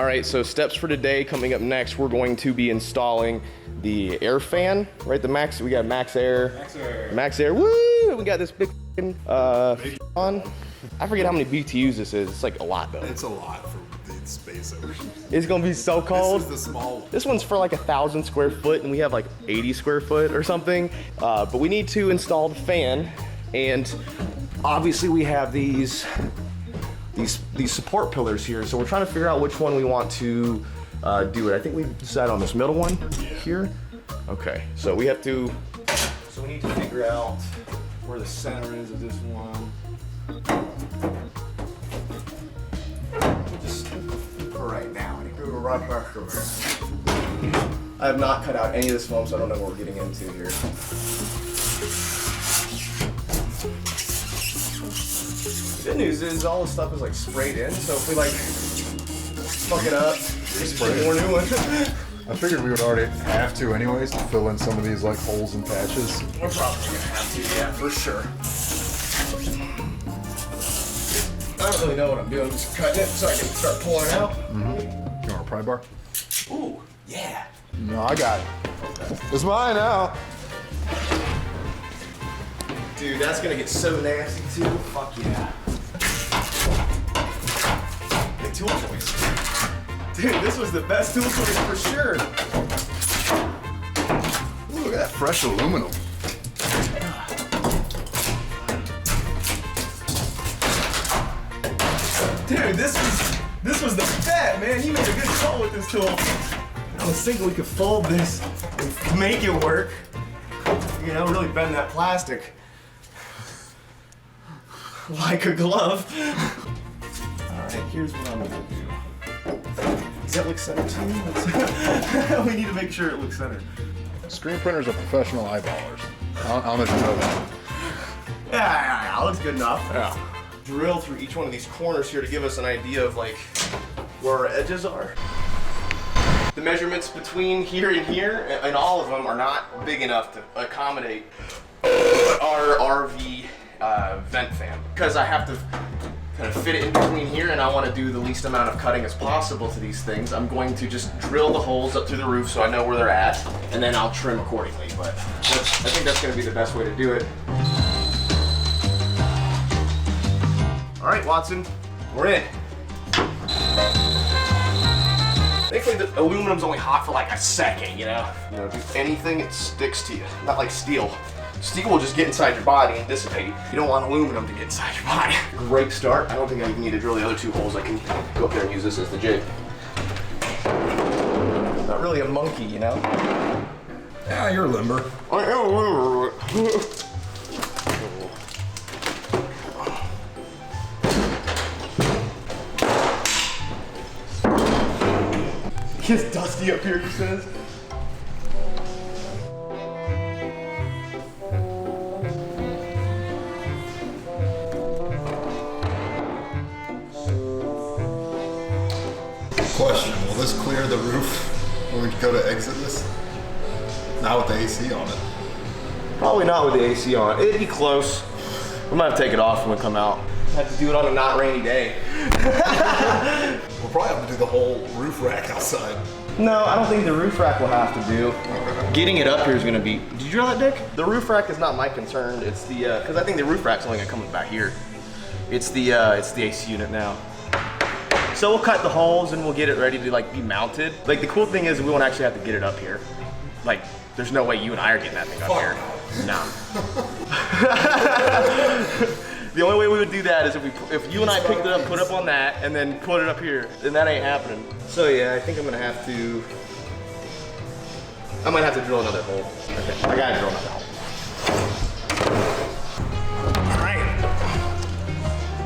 All right, so steps for today. Coming up next, we're going to be installing the air fan, right? The Max, we got Max Air. Max Air, woo! We got this big on. I forget how many BTUs this is. It's like a lot though. It's a lot for the space ocean. It's gonna be so cold. This is the small one. This one's for like 1,000 square foot and we have like 80 square foot or something. But we need to install the fan, and obviously we have these support pillars here. So we're trying to figure out which one we want to do it. I think we decided on this middle one here. Okay, so we need to figure out where the center is of this one. Just for right now, I think we were right back over there. I have not cut out any of this foam, so I don't know what we're getting into here. The good news is all this stuff is like sprayed in, so if we like fuck it up, just spray more new one. I figured we would already have to anyways to fill in some of these like holes and patches. We're probably gonna have to, yeah, for sure. I don't really know what I'm doing, just cutting it so I can start pulling it out. Mm-hmm. You want a pry bar? Ooh, yeah. No, I got it. It's mine now. Dude, that's gonna get so nasty too. Fuck yeah. Big tool choice. Dude, this was the best tool choice for sure. Ooh, look at that fresh aluminum. Dude, this was the bet, man. You made a good call with this tool. I was thinking we could fold this and make it work. You know, really bend that plastic like a glove. All right, here's what I'm gonna do. Does that look centered too? We need to make sure it looks centered. Screen printers are professional eyeballers. I'll let you know that. Yeah, looks good enough. Yeah. Drill through each one of these corners here to give us an idea of like where our edges are. The measurements between here and all of them are not big enough to accommodate our RV vent fan, because I have to kind of fit it in between here, and I want to do the least amount of cutting as possible to these things. I'm going to just drill the holes up through the roof so I know where they're at, and then I'll trim accordingly. But I think that's going to be the best way to do it. All right, Watson, we're in. Thankfully, the aluminum's only hot for like a second, you know? You know, do anything, it sticks to you. Not like steel. Steel will just get inside your body and dissipate. You don't want aluminum to get inside your body. Great start. I don't think I even need to drill the other two holes. I can go up there and use this as the jig. Not really a monkey, you know? Yeah, you're limber. I am limber. It's dusty up here, he says. Question, will this clear the roof when we go to exit this? Not with the AC on it. Probably not with the AC on. It'd be close. We might have to take it off when we come out. Have to do it on a not rainy day. We'll probably have to do the whole roof rack outside. No, I don't think the roof rack will have to do. Getting it up here is gonna be, did you drill that, Dick? The roof rack is not my concern. It's the, cause I think the roof rack's only gonna come back here. It's the AC unit now. So we'll cut the holes and we'll get it ready to like be mounted. Like the cool thing is we won't actually have to get it up here. Like there's no way you and I are getting that thing up here. No. The only way we would do that is if you and I picked it up, put it up on that, and then put it up here, then that ain't happening. So yeah, I think I'm gonna have to, I might have to drill another hole. Okay, I gotta drill another hole. All right,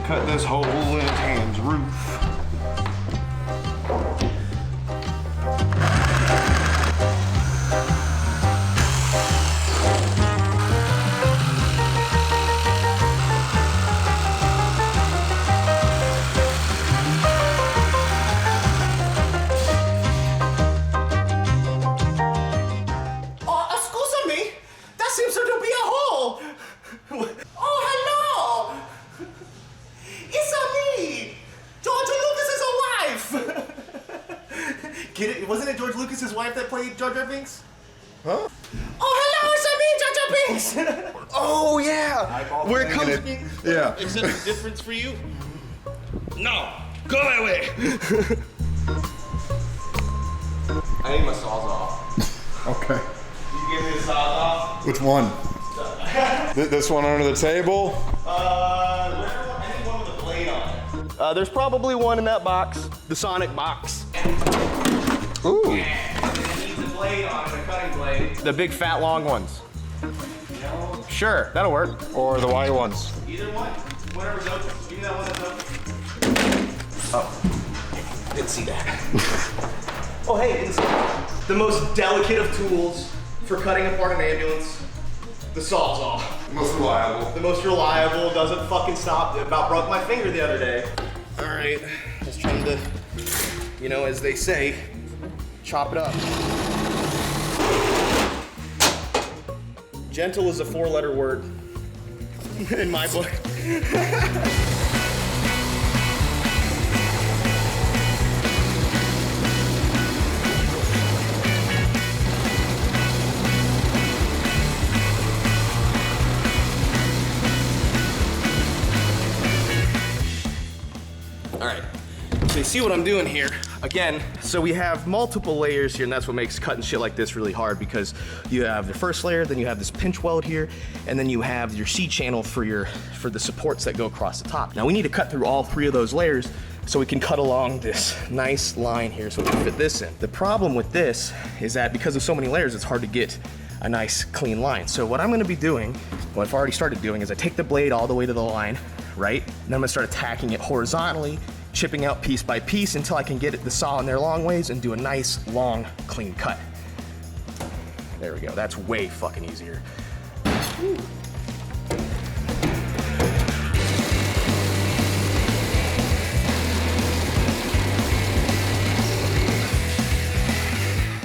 cut this hole in Tam's roof. Oh, hello! It's me, George Get it? Wasn't it George Lucas's wife that played Jar Jar Binks? Huh? Oh, hello, it's me, Jar Jar Binks! Oh, yeah! Where it comes... Yeah. Is that a difference for you? No! Go that way! I need my saws off. Okay. You give me the saws off? Which one? This one under the table? Any one with a blade on it. There's probably one in that box. The Sonic box. Ooh. Yeah, and it needs a blade on it, a cutting blade. The big fat long ones. Sure, that'll work. Or the white ones? Either one. Whatever's open. Give me that one that's open. Oh. Didn't see that. Oh, hey, didn't see that. The most delicate of tools for cutting apart an ambulance. The Sawzall. Most reliable. The most reliable, doesn't fucking stop. It about broke my finger the other day. All right, just trying to, you know, as they say, chop it up. Gentle is a 4-letter word in my book. All right, so you see what I'm doing here? Again, so we have multiple layers here, and that's what makes cutting shit like this really hard, because you have the first layer, then you have this pinch weld here, and then you have your C-channel for the supports that go across the top. Now we need to cut through all 3 of those layers so we can cut along this nice line here so we can fit this in. The problem with this is that because of so many layers, it's hard to get a nice clean line. So what I'm gonna be doing, what I've already started doing, is I take the blade all the way to the line, right? And then I'm gonna start attacking it horizontally, chipping out piece by piece until I can get the saw in there long ways and do a nice, long, clean cut. There we go, that's way fucking easier. Woo.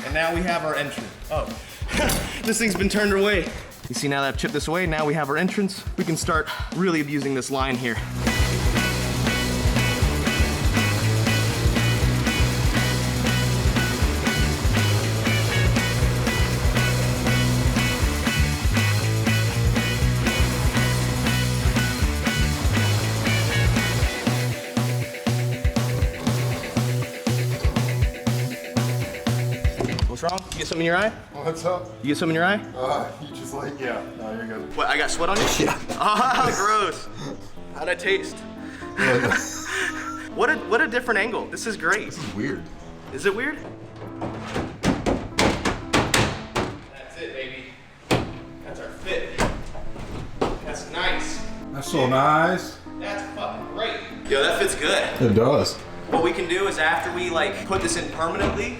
And now we have our entrance. Oh, this thing's been turned away. You see, now that I've chipped this away, now we have our entrance. We can start really abusing this line here. What's wrong? You get something in your eye? What's up? You get something in your eye? You just like, yeah. No, you're good. What, I got sweat on you? Yeah. Ah, gross. How'd I taste? What a different angle. This is great. This is weird. Is it weird? That's it, baby. That's our fit. That's nice. That's so nice. That's fucking great. Yo, that fits good. It does. What we can do is after we like put this in permanently,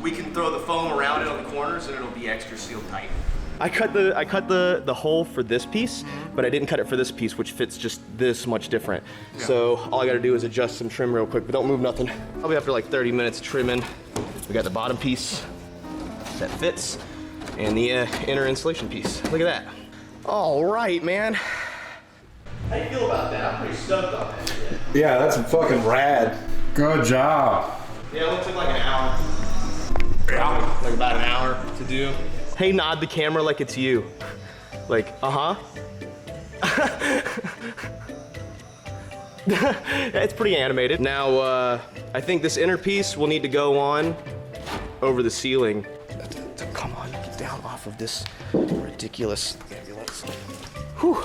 we can throw the foam around it on the corners and it'll be extra sealed tight. I cut the hole for this piece, but I didn't cut it for this piece, which fits just this much different. Yeah. So all I gotta do is adjust some trim real quick, but don't move nothing. Probably after like 30 minutes trimming, we got the bottom piece that fits and the inner insulation piece. Look at that. All right, man. How do you feel about that? I'm pretty stoked on that shit. Yeah, that's fucking rad. Good job. Yeah, it only took like an hour. Yeah. Like about an hour to do. Hey, nod the camera like it's you. Like, It's pretty animated. Now, I think this inner piece will need to go on over the ceiling. Come on, get down off of this ridiculous ambulance. Whew.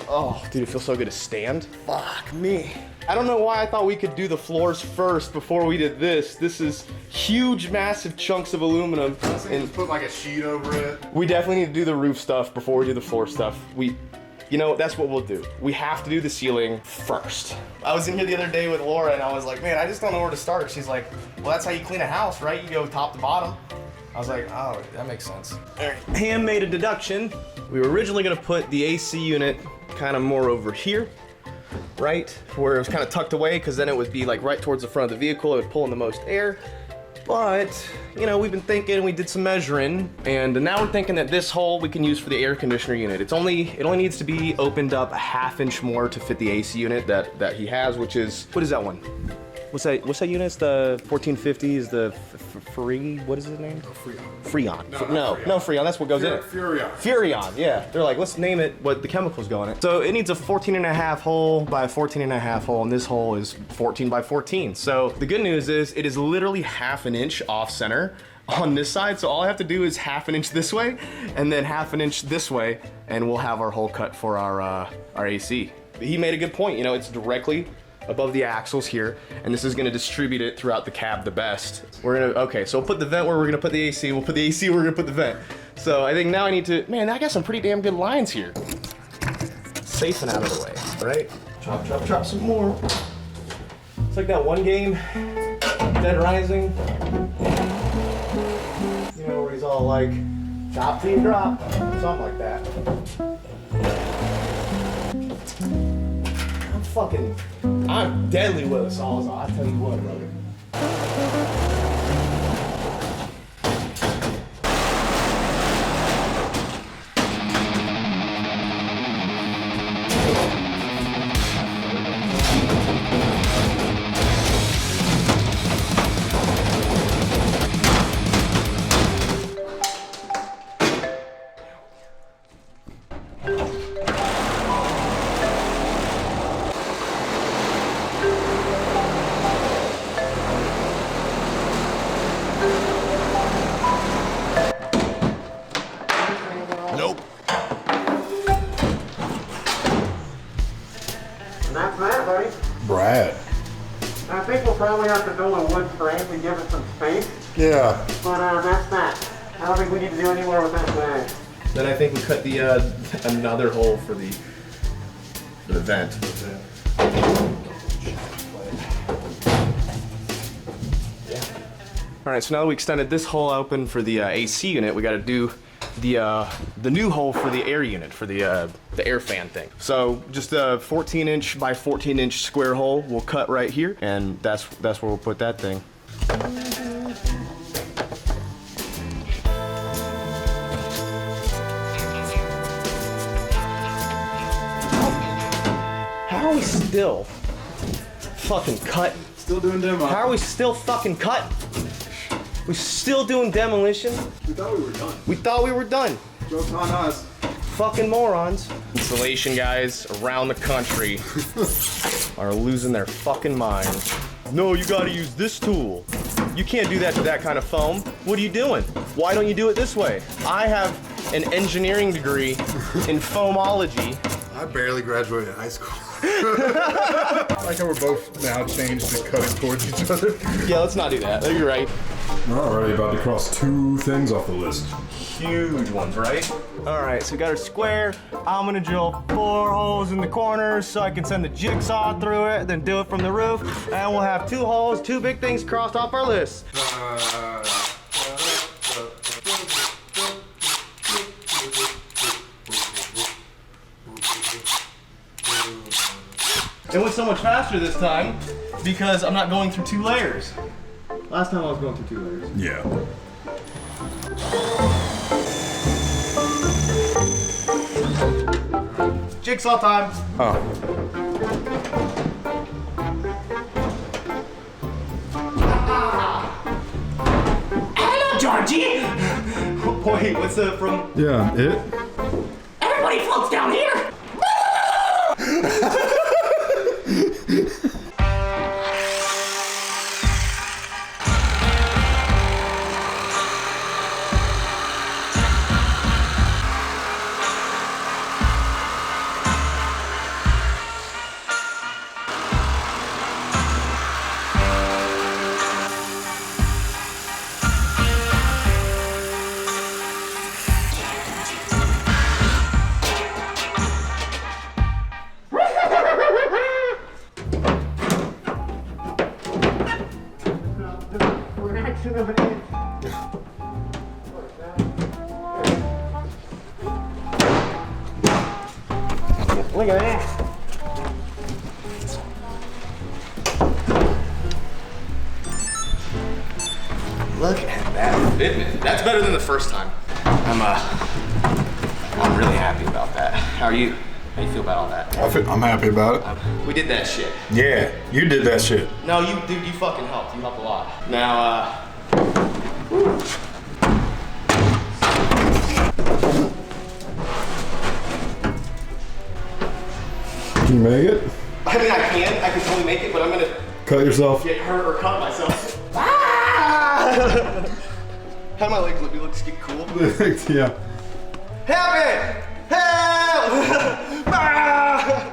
Oh, dude, it feels so good to stand. Fuck me. I don't know why I thought we could do the floors first before we did this. This is huge, massive chunks of aluminum. And put like a sheet over it. We definitely need to do the roof stuff before we do the floor stuff. You know, that's what we'll do. We have to do the ceiling first. I was in here the other day with Laura and I was like, man, I just don't know where to start. She's like, well, that's how you clean a house, right? You go top to bottom. I was like, oh, that makes sense. All right, Ham made a deduction. We were originally gonna put the AC unit kind of more over here, right? Where it was kind of tucked away, because then it would be like right towards the front of the vehicle. It would pull in the most air. But, you know, we've been thinking, we did some measuring, and now we're thinking that this hole we can use for the air conditioner unit. It only needs to be opened up a 1/2 inch more to fit the AC unit that he has, which is, what is that one? What's that unit? It's the 1450 is the Free, what is his name? Freon. No, Freon, that's what goes in it. Furion, yeah. They're like, let's name it what the chemicals go in it. So it needs a 14.5 hole by a 14.5 hole, and this hole is 14 by 14. So the good news is it is literally half an inch off center on this side, so all I have to do is half an inch this way, and then half an inch this way, and we'll have our hole cut for our AC. He made a good point, you know, it's directly above the axles here, and this is gonna distribute it throughout the cab the best. We're gonna, okay, so we'll put the vent where we're gonna put the AC, we'll put the AC where we're gonna put the vent. So I think now I need to, man, I got some pretty damn good lines here. Safe and out of the way, right? Chop, chop, chop some more. It's like that one game, Dead Rising. You know, where he's all like, chop till you drop, something like that. I'm deadly with a sawzall, I tell you what, brother. Brad. I think we'll probably have to build a wood frame to give it some space. Yeah. But that's that. I don't think we need to do any more with that today. Then I think we cut the another hole for the vent. All right, so now that we extended this hole open for the AC unit, we got to do the new hole for the air unit, for the air fan thing. So just a 14-inch by 14-inch square hole we'll cut right here, and that's where we'll put that thing. How are we still fucking cut? Still doing demo. How are we still fucking cut? We're still doing demolition. We thought we were done. We thought we were done. Joke's on us. Fucking morons. Installation guys around the country are losing their fucking minds. No, you gotta use this tool. You can't do that to that kind of foam. What are you doing? Why don't you do it this way? I have an engineering degree in foamology. I barely graduated high school. I like how we're both now changed and cutting towards each other. Yeah, let's not do that. You're right. We're already about to cross 2 things off the list. Huge ones, right? All right, so we got our square. I'm gonna drill 4 holes in the corners so I can send the jigsaw through it, then do it from the roof, and we'll have 2 holes, 2 big things crossed off our list. It went so much faster this time because I'm not going through 2 layers. Last time I was going through 2 layers. Yeah. Jigsaw time. Oh. Hello, Georgie! Wait, what's the from? Yeah, it. Everybody floats down here! Look at that. Look at that fitment. That's better than the first time. I'm really happy about that. How are you? How you feel about all that? I'm happy about it. We did that shit. Yeah, you did that shit. No, you fucking helped. You helped a lot. Now, Can you make it? I mean, I can totally make it, but I'm gonna Cut yourself? get hurt or cut myself. Ah! How do my legs look? Do they look cool? Yeah. Help me! Help! Ah!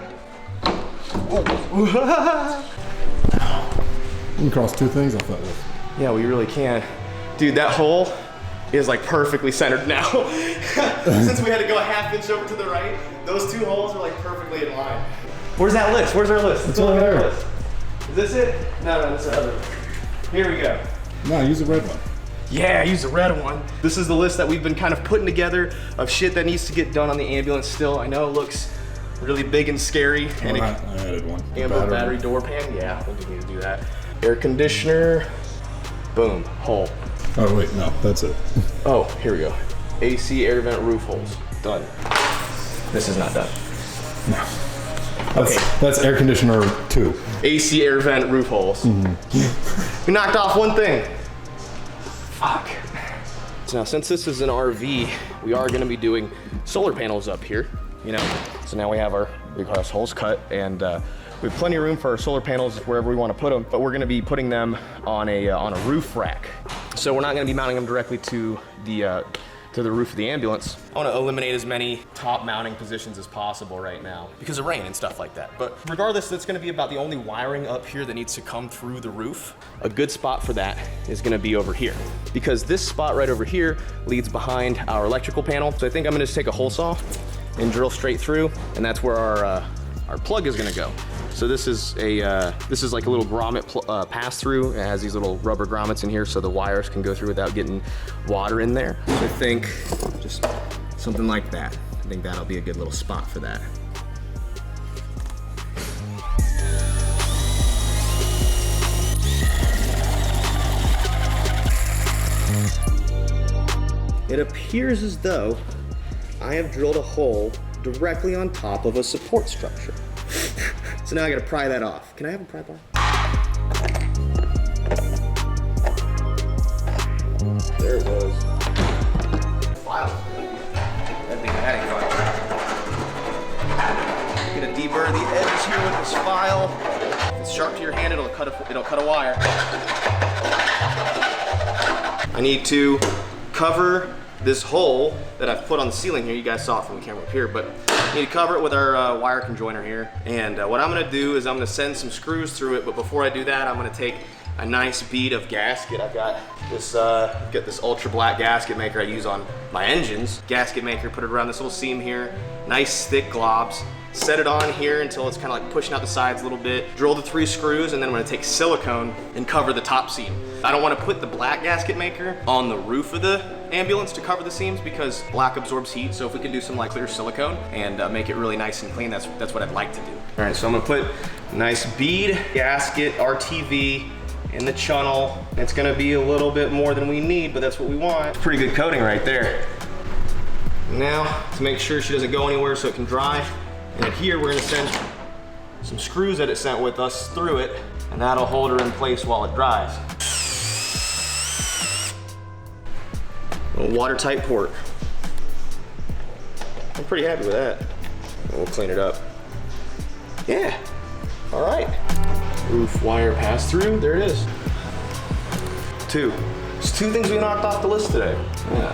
You can cross two things off that list. Yeah, we really can. Dude, that hole is like perfectly centered now. Since we had to go a half inch over to the right, those two holes are like perfectly in line. Where's that list? Where's our list? It's over there. List. Is this it? No, that's the other. Here we go. No, use the red one. Yeah, use the red one. This is the list that we've been kind of putting together of shit that needs to get done on the ambulance still. I know it looks really big and scary. And I added one. amber battery door pan. Yeah, we need to do that. Air conditioner. Boom, hole. Oh wait, no, that's it. Oh, here we go. AC air vent roof holes. Done. This is not done. That's air conditioner 2. AC air vent roof holes. We knocked off one thing. Fuck. So now, since this is an RV, we are gonna be doing solar panels up here, you know? So now we have our holes cut, and we have plenty of room for our solar panels wherever we wanna put them, but we're gonna be putting them on a roof rack. So we're not gonna be mounting them directly to the roof of the ambulance. I wanna eliminate as many top mounting positions as possible right now because of rain and stuff like that. But regardless, that's gonna be about the only wiring up here that needs to come through the roof. A good spot for that is gonna be over here because this spot right over here leads behind our electrical panel. So I think I'm gonna just take a hole saw and drill straight through, and that's where our plug is gonna go. So this is like a little grommet pass through. It has these little rubber grommets in here so the wires can go through without getting water in there. So I think just something like that. I think that'll be a good little spot for that. It appears as though I have drilled a hole directly on top of a support structure. So now I gotta pry that off. Can I have a pry bar? There it goes. File. That thing had it going. Gonna deburr the edges here with this file. If it's sharp to your hand, it'll cut a wire. I need to cover this hole that I've put on the ceiling here. You guys saw it from the camera up here, but I need to cover it with our wire conjoiner here. And what I'm gonna do is I'm gonna send some screws through it, but before I do that, I'm gonna take a nice bead of gasket. I've got this ultra black gasket maker I use on my engines. Gasket maker, put it around this little seam here. Nice thick globs. Set it on here until it's kind of like pushing out the sides a little bit. Drill the 3 screws, and then I'm gonna take silicone and cover the top seam. I don't wanna put the black gasket maker on the roof of the ambulance to cover the seams because black absorbs heat. So if we can do some like clear silicone and make it really nice and clean, that's what I'd like to do. All right, so I'm gonna put a nice bead gasket RTV in the channel. It's gonna be a little bit more than we need, but that's what we want. Pretty good coating right there. Now, to make sure she doesn't go anywhere so it can dry, and here we're gonna send some screws that it sent with us through it, and that'll hold her in place while it dries. A watertight port. I'm pretty happy with that. We'll clean it up. Yeah, all right. Roof wire pass through, there it is. 2. It's 2 things we knocked off the list today. Yeah.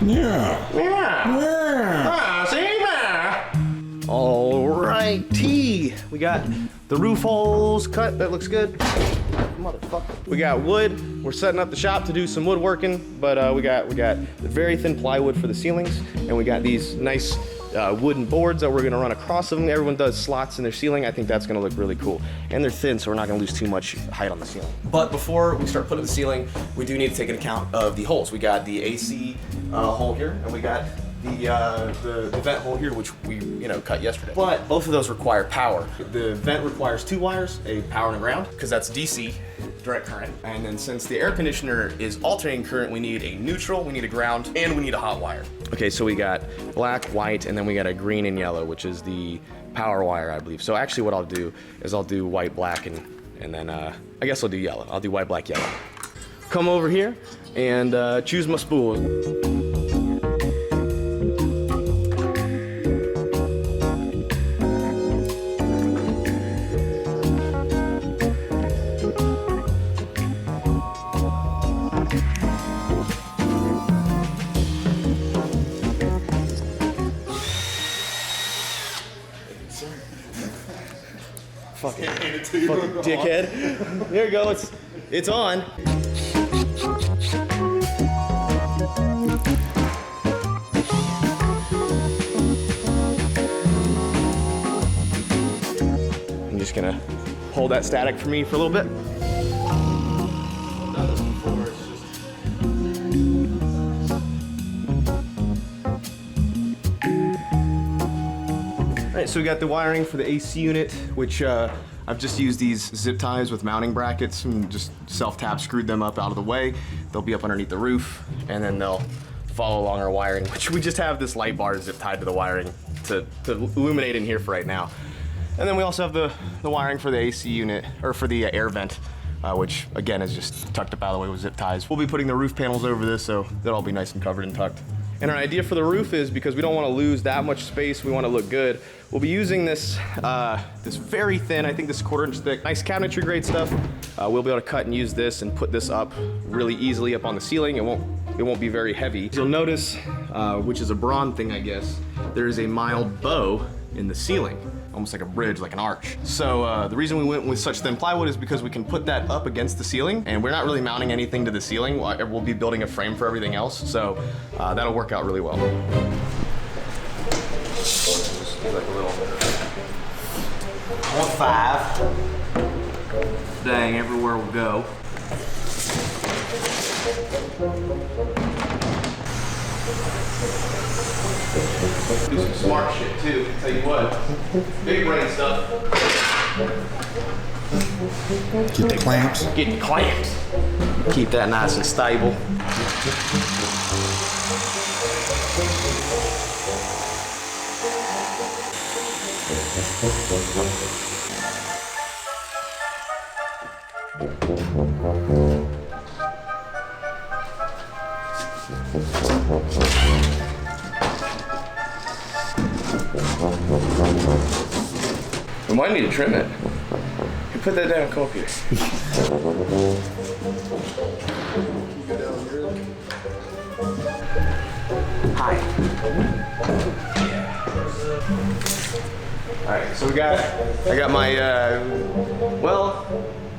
Yeah. Yeah. Yeah. See that? All righty. We got the roof holes cut. That looks good. Motherfucker. We got wood. We're setting up the shop to do some woodworking, but we got the very thin plywood for the ceilings, and we got these nice wooden boards that we're gonna run across them. Everyone does slots in their ceiling. I think that's gonna look really cool. And they're thin, so we're not gonna lose too much height on the ceiling. But before we start putting the ceiling, we do need to take into account of the holes. We got the AC hole here, and we got the vent hole here, which we cut yesterday. But both of those require power. The vent requires 2 wires, a power and a ground, because that's DC, direct current. And then since the air conditioner is alternating current, we need a neutral, we need a ground, and we need a hot wire. Okay, so we got black, white, and then we got a green and yellow, which is the power wire, I believe. So actually what I'll do is I'll do white, black, and then I guess I'll do yellow. I'll do white, black, yellow. Come over here and choose my spools. Fucking dickhead. There you go, it's on. I'm just gonna hold that static for me for a little bit. Alright, so we got the wiring for the AC unit, which I've just used these zip ties with mounting brackets and just self-tap screwed them up out of the way. They'll be up underneath the roof, and then they'll follow along our wiring, which we just have this light bar zip tied to the wiring to illuminate in here for right now. And then we also have the wiring for the AC unit, or for the air vent, which again is just tucked up out of the way with zip ties. We'll be putting the roof panels over this, so they'll all be nice and covered and tucked. And our idea for the roof is, because we don't want to lose that much space, we want to look good, we'll be using this this very thin, I think this 1/4 inch thick, nice cabinetry grade stuff. We'll be able to cut and use this and put this up really easily up on the ceiling. It won't be very heavy. You'll notice, which is a bronze thing, I guess, there is a mild bow in the ceiling, almost like a bridge, like an arch. So the reason we went with such thin plywood is because we can put that up against the ceiling, and we're not really mounting anything to the ceiling. We'll be building a frame for everything else, so that'll work out really well. Just like a little 1.5. Dang, everywhere we'll go. Do some smart shit too, tell you what. Big brain stuff. Get the clamps. Get the clamps. Keep that nice and stable. We might need to trim it. You put that down, come up here. Hi. Alright, so I got my,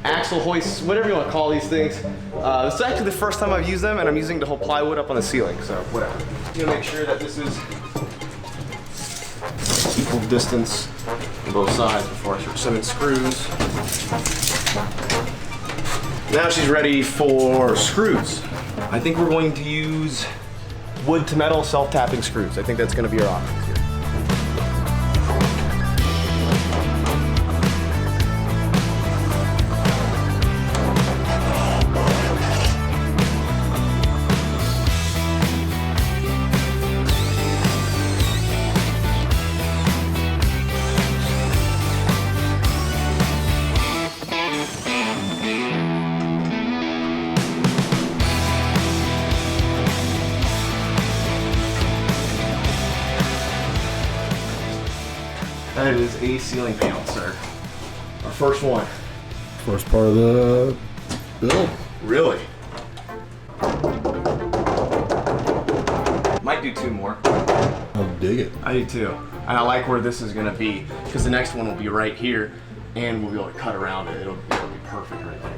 axle hoists, whatever you want to call these things. This is actually the first time I've used them, and I'm using the whole plywood up on the ceiling, so whatever. I'm gonna make sure that this is equal distance on both sides before I start sending screws. Now she's ready for screws. I think we're going to use wood to metal self-tapping screws. I think that's going to be our options here. That is a ceiling panel, sir. Our first one. First part of the build. Really? Might do 2 more. I dig it. I do too. And I like where this is gonna be, because the next one will be right here, and we'll be able to cut around it. It'll be perfect right there.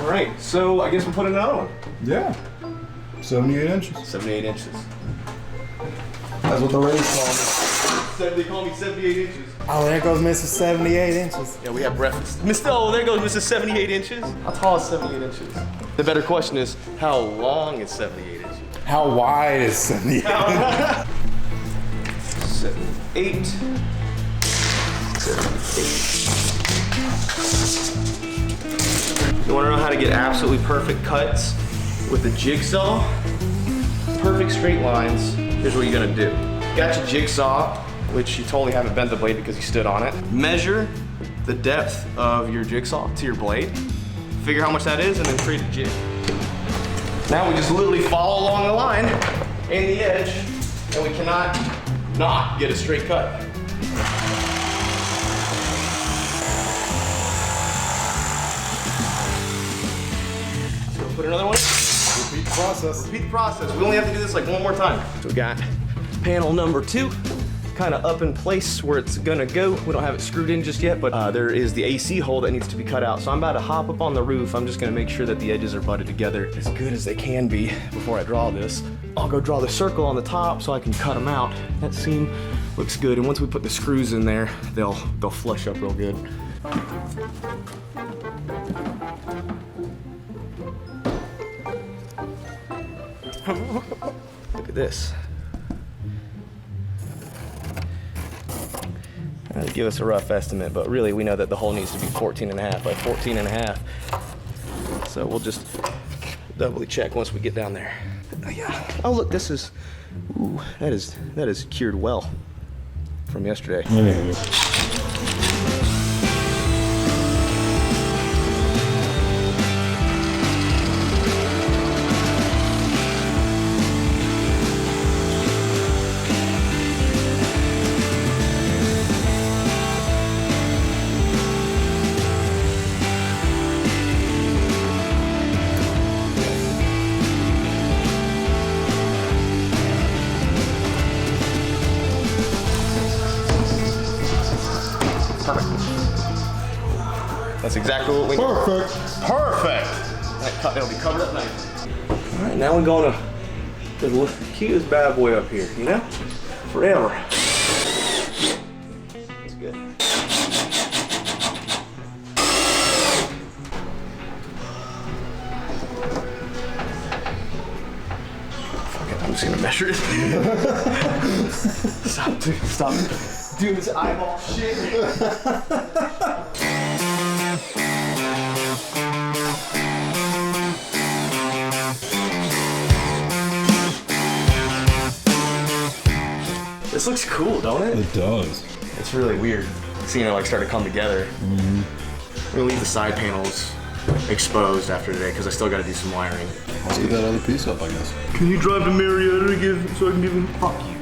All right, so I guess we'll put in another one. Yeah. 78 inches. 78 inches. That's what the race call me. They call me 78 inches. Oh, there goes Mr. 78 inches. Yeah, we have breakfast. Oh, there goes Mr. 78 inches. How tall is 78 inches? The better question is, how long is 78 inches? How wide is 78? 78. 78. You wanna know how to get absolutely perfect cuts with the jigsaw? Perfect straight lines. Here's what you're gonna do. Got your jigsaw, which you totally haven't bent the blade because you stood on it. Measure the depth of your jigsaw to your blade. Figure how much that is and then create a jig. Now we just literally follow along the line and the edge, and we cannot not get a straight cut. So we'll put another one. Repeat the process. Repeat the process. We only have to do this like one more time. So we got panel number 2, kind of up in place where it's gonna go. We don't have it screwed in just yet, but there is the AC hole that needs to be cut out. So I'm about to hop up on the roof. I'm just gonna make sure that the edges are butted together as good as they can be before I draw this. I'll go draw the circle on the top so I can cut them out. That seam looks good. And once we put the screws in there, they'll flush up real good. Look at this. That'll give us a rough estimate, but really we know that the hole needs to be 14.5 by 14.5. So we'll just doubly check once we get down there. Oh yeah. Oh look, this is, ooh, that is cured well from yesterday. That's exactly what we need. Perfect. Perfect. It'll be covered up nice. All right, now we're gonna keep this bad boy up here, you know? Forever. That's good. Fuck it, I'm just gonna measure it. Stop doing this eyeball shit. This looks cool, don't it? It does. It's really weird seeing it like start to come together. I'm gonna leave the side panels exposed after today because I still gotta do some wiring. Let's get that other piece up, I guess. Can you drive to Marietta again so I can give him? Fuck you.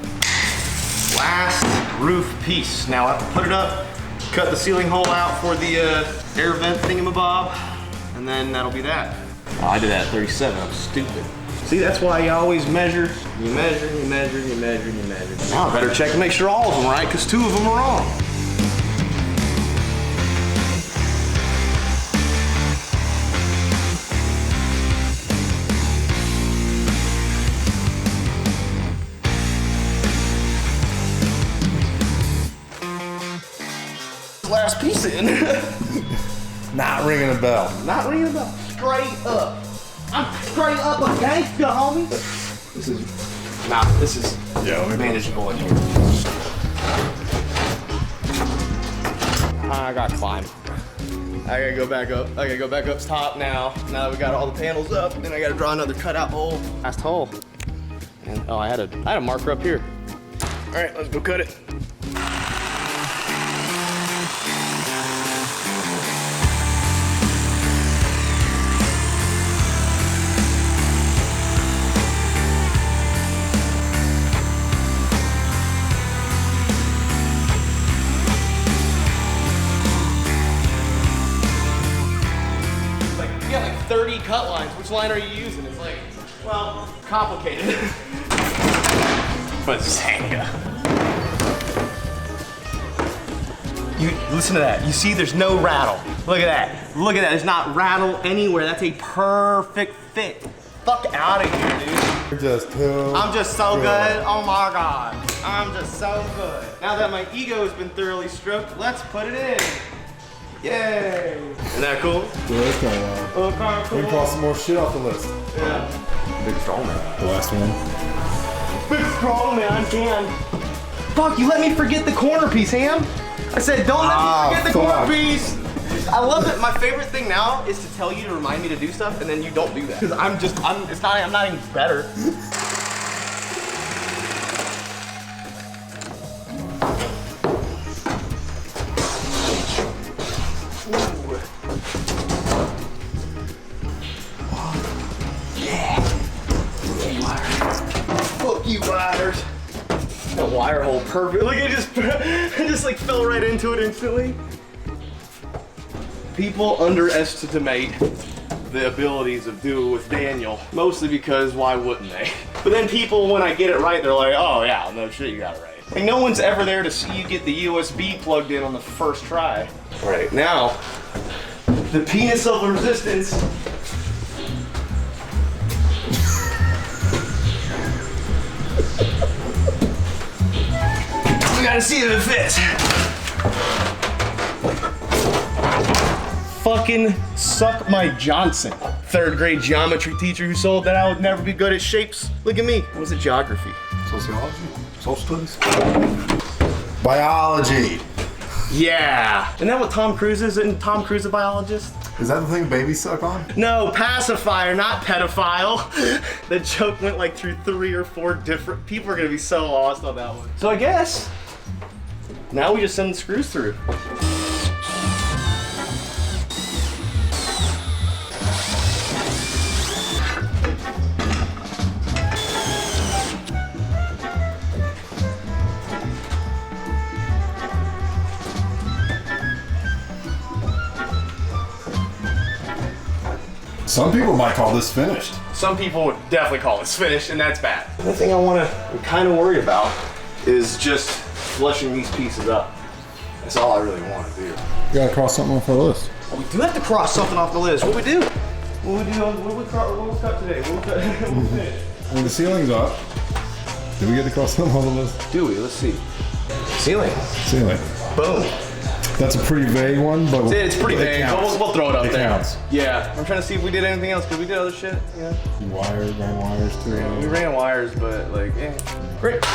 Last roof piece. Now I have to put it up, cut the ceiling hole out for the air vent thingamabob, and then that'll be that. Oh, I did that at 37, I'm stupid. See, that's why you always measure. You measure, you measure, you measure, you measure. Now I better check to make sure all of them are right, because 2 of them are wrong. Last piece in. Not ringing a bell. Not ringing a bell. Straight up. I'm straight up a gangster, homie. This is manageable in here. I gotta climb. I gotta go back up. I gotta go back up top now. Now that we got all the panels up, then I gotta draw another cutout hole. Last hole. And oh, I had a marker up here. All right, let's go cut it. You got like 30 cut lines. Which line are you using? It's like, well, complicated. But Zanga. You listen to that. You see there's no rattle. Look at that. Look at that. There's not rattle anywhere. That's a perfect fit. Fuck out of here, dude. You're just too I'm just so good. Oh my God. I'm just so good. Now that my ego has been thoroughly stroked, let's put it in. Yay. Isn't that cool? Yeah, that's kind of wild. Oh, kind of cool. We can cross some more shit off the list. Yeah. Big strong man. The last one. Big strong man can. Fuck, you let me forget the corner piece, Ham. I said, don't let me forget the corner piece. I love it. My favorite thing now is to tell you to remind me to do stuff, and then you don't do that. Because I'm not any better. Fuck you, wires. That wire hole perfect. Look, it just like fell right into it instantly. People underestimate the abilities of Do It With Daniel, mostly because why wouldn't they? But then people, when I get it right, they're like, oh yeah, no shit, you got it right. Like no one's ever there to see you get the USB plugged in on the first try. All right, now, the penis of resistance. We gotta see if it fits. Fucking suck my Johnson. 3rd grade geometry teacher who told that I would never be good at shapes. Look at me. What was it, geography? Sociology? Social studies? Biology. Yeah. Isn't that what Tom Cruise is? Isn't Tom Cruise a biologist? Is that the thing babies suck on? No, pacifier, not pedophile. The joke went like through 3 or 4 different, people are gonna be so lost on that one. So I guess, now we just send the screws through. Some people might call this finished. Some people would definitely call this finished, and that's bad. The thing I'm kind of worried about is just flushing these pieces up. That's all I really want to do. You gotta cross something off our list. We do have to cross something off the list. What we do? What we cut today? What we finish? When the ceiling's up, did we get to cross something off the list? Do we? Let's see. Ceiling. Ceiling. Boom. That's a pretty vague one, but It's pretty vague. We'll throw it up there. Counts. Yeah. I'm trying to see if we did anything else, because we did other shit. Yeah. Wires, ran wires too. We ran wires, but like, yeah. Great.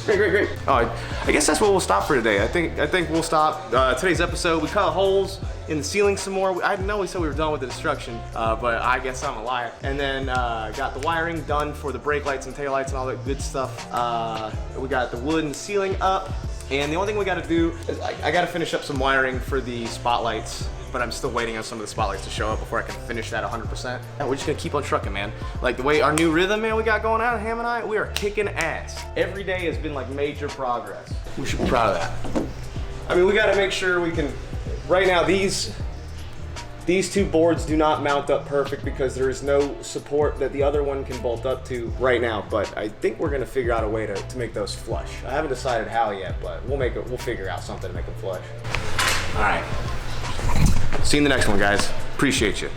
Great. Oh, I guess that's where we'll stop for today. I think we'll stop today's episode. We cut holes in the ceiling some more. I know we said we were done with the destruction, but I guess I'm a liar. And then got the wiring done for the brake lights and tail lights and all that good stuff. We got the wood and the ceiling up. And the only thing we gotta do is I gotta finish up some wiring for the spotlights, but I'm still waiting on some of the spotlights to show up before I can finish that 100%. And we're just gonna keep on trucking, man. Like the way our new rhythm, man, we got going on, Ham and I, we are kicking ass. Every day has been like major progress. We should be proud of that. I mean, we gotta make sure we can, right now, these 2 boards do not mount up perfect because there is no support that the other one can bolt up to right now, but I think we're gonna figure out a way to make those flush. I haven't decided how yet, but we'll figure out something to make them flush. All right. See you in the next one, guys. Appreciate you.